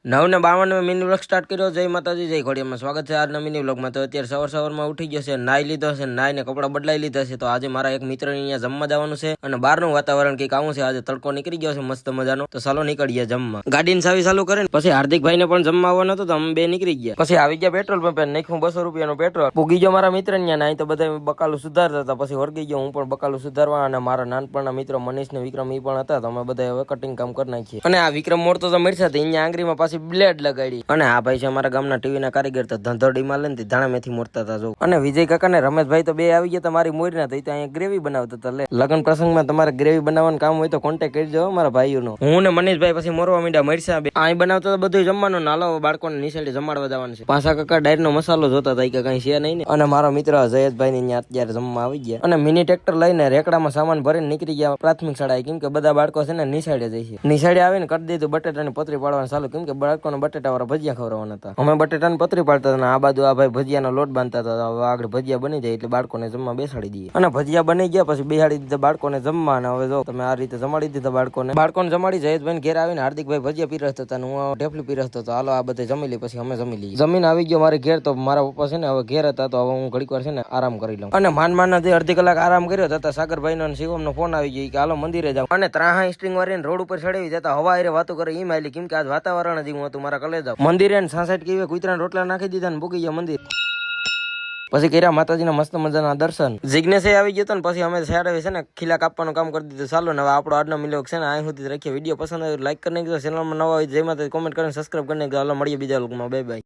9:52 mini vlog start કર્યો. જય માતાજી, જય ખોડિયામાં. સ્વાગત છે આજના મિની વ્લોગમાં. તો અત્યારે સવારમાં ઉઠી ગયો છે, નાઈ લીધો છે, નાઈને કપડા બદલાઈ લીધા છે. તો આજે મારા એક મિત્ર અહીંયા જમવા જવાનું છે અને બહારનું વાતાવરણ કંઈક આવું છે. આજે તડકો નીકળી ગયો છે મસ્ત મજાનો. તો ચાલો નીકળીએ જમવા. ગાડીની ચાવી ચાલુ કરે ને પછી હાર્દિકભાઈ ને પણ જમવા આવવાનો હતો, તો અમે બે નીકળી ગયા. પછી આવી ગયા પેટ્રોલ પંપે, નાખ્યું 200 રૂપિયાનું પેટ્રોલ. પૂગી ગયો મારા મિત્ર ને નાઈ. તો બધા બકાલું સુધારતા હતા. પછી વળગી ગયો હું પણ બકાલું સુધારવા, અને મારા નાનપણના મિત્રો મનીષ ને વિક્રમ એ પણ હતા. તો અમે બધા હવે કટિંગ કામ કરી નાખીએ. અને આ વિક્રમ મોડતો તો મરસા અહીંયા આંગળીમાં પાછી બ્લેડ લગાડી. અને આ ભાઈ છે અમારા ગામના ટીવી ના કારીગર. તો ધંધોડીમાં લઈને ધાણા મેથી મોરતા હતા જો. અને વિજય કાકા ને રમેશભાઈ તો બે આવી ગયા તમારી મોરી ના. તો અહીંયા ગ્રેવી બનાવતા હતા. લે લગ્ન પ્રસંગમાં તમારે ગ્રેવી બનાવવાનું કામ હોય તો કોન્ટેક્ટ કરજો મારા ભાઈઓનો. હું ને મનીષભાઈ પછી મોરવા મીંડા મરસા અહીં બનાવતા બધું જમવાનું. નાલો બાળકોને નિશાળે જમાડવા જવાનું છે. પાછા કાકા ડાયર નો મસાલો જોતા હતા કે કઈ છે નહીં ને. અને મારો મિત્ર જયેશભાઈ ને અત્યારે જમવા આવી ગયા. અને મિની ટ્રેક્ટર લઈને રેકડામાં સામાન ભરીને નીકળી ગયા પ્રાથમિક શાળાએ. કેમ કે બધા બાળકો છે ને નિશાળે જાય છે. નિશાળે આવીને કરી દીધું બટેટાની પતરી પાડવાનું ચાલુ. કેમ કે બાળકોને બટેટા ભજીયા ખવડાવવાના હતા. અમે બટેટાની પતરી પાડતા હતા. આ બાજુ આ ભાઈ ભજીયાનો લોટ બાંધતા હતા. હવે આગળ ભજીયા બની જાય એટલે બાળકોને જમવા બેસાડી દઈએ. અને ભજીયા બની ગયા પછી બેસાડી દીધા બાળકોને જમવા. અને હવે જો તમે આ રીતે જમાડી દીધા બાળકોને જમાડી. જયેશભાઈ ઘેર આવીને હાર્દિકભાઈ ભજીયા પીરસતા હતા. હું ઢેફલી પીરસતો હતો. હાલો આ બધે જમી લઈ. પછી અમે જમી લઈએ. જમીન આવી ગયો મારે ઘેર. તો મારા પપ્પા છે ને હવે ઘેર હતા. તો હવે હું ઘડીક વાર છે ને આરામ કરી લઉં. અને માંડ જે અડધી કલાક આરામ કર્યો હતા સાગરભાઈ નો શિવમ નો ફોન આવી ગયો કે હાલો મંદિરે જાવ. અને ત્રાહા સ્ટ્રિંગ વાળીને રોડ ઉપર ચડાવી જતા હવા હારે વાતો કરે એમ આલી. કેમ કે આજ વાતાવરણ જ એવું હતું મારા કલેજા. મંદિરે 66 કેવી કુતરાના રોટલા નાખી દીધા ને ભૂગી ગયા મંદિર. પછી કર્યા માતાજીના મસ્ત મજાના દર્શન. જિગ્નેશ આવી ગયો ને પછી અમે સાડે છે ને ખીલા કાપવાનું કામ કરી દીધું. ચાલો ને હવે આપણો આજનો મિલોગ છે ને અહીં સુધી રાખીએ. વિડીયો પસંદ આવ્યો લાઈક કરી નાખજો. ચેનલમાં નવા હોય જય માતાજી કોમેન્ટ કરીને સબસ્ક્રાઈબ કરી નાખજો. હાલો મળીએ બીજા લોકમાં. Bye bye.